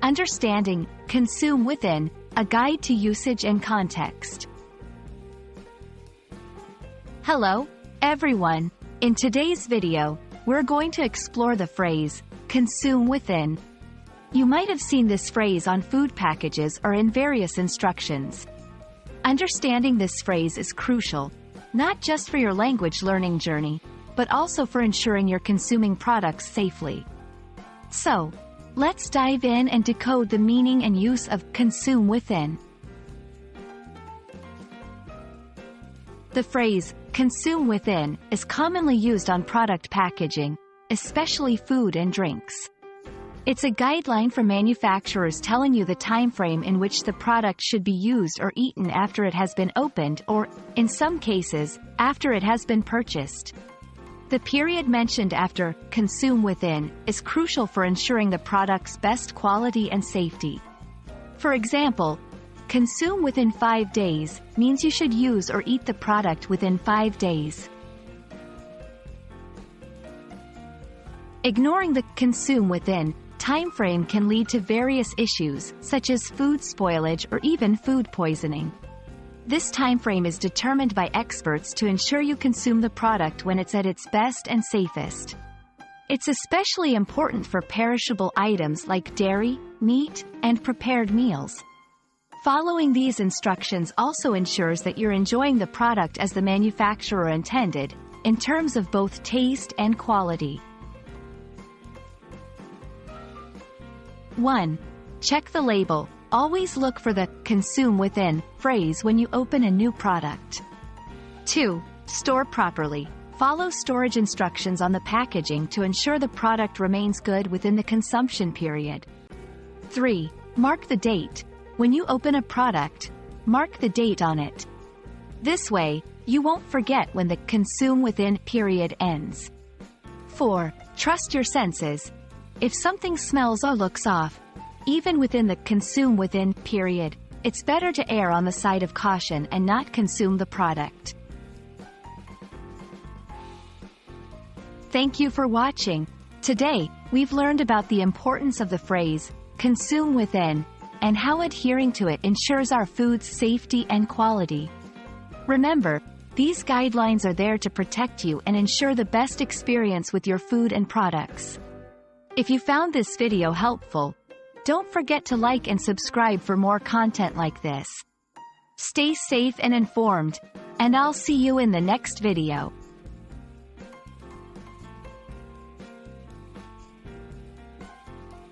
Understanding Consume Within, a guide to usage and context. Hello, everyone. In today's video, we're going to explore the phrase, consume within. You might have seen this phrase on food packages or in various instructions. Understanding this phrase is crucial, not just for your language learning journey, but also for ensuring you're consuming products safely. So, let's dive in and decode the meaning and use of consume within. The phrase, consume within, is commonly used on product packaging, especially food and drinks. It's a guideline for manufacturers telling you the time frame in which the product should be used or eaten after it has been opened or, in some cases, after it has been purchased. The period mentioned after consume within is crucial for ensuring the product's best quality and safety. For example, consume within 5 days means you should use or eat the product within 5 days. Ignoring the consume within time frame can lead to various issues, such as food spoilage or even food poisoning. This time frame is determined by experts to ensure you consume the product when it's at its best and safest. It's especially important for perishable items like dairy, meat, and prepared meals. Following these instructions also ensures that you're enjoying the product as the manufacturer intended, in terms of both taste and quality. 1. Check the label. Always look for the consume within phrase when you open a new product. 2. Store properly. Follow storage instructions on the packaging to ensure the product remains good within the consumption period. 3. Mark the date. When you open a product, mark the date on it. This way, you won't forget when the consume within period ends. 4. Trust your senses. If something smells or looks off, even within the consume within period, it's better to err on the side of caution and not consume the product. Thank you for watching. Today, we've learned about the importance of the phrase, consume within, and how adhering to it ensures our food's safety and quality. Remember, these guidelines are there to protect you and ensure the best experience with your food and products. If you found this video helpful, don't forget to like and subscribe for more content like this. Stay safe and informed, and I'll see you in the next video.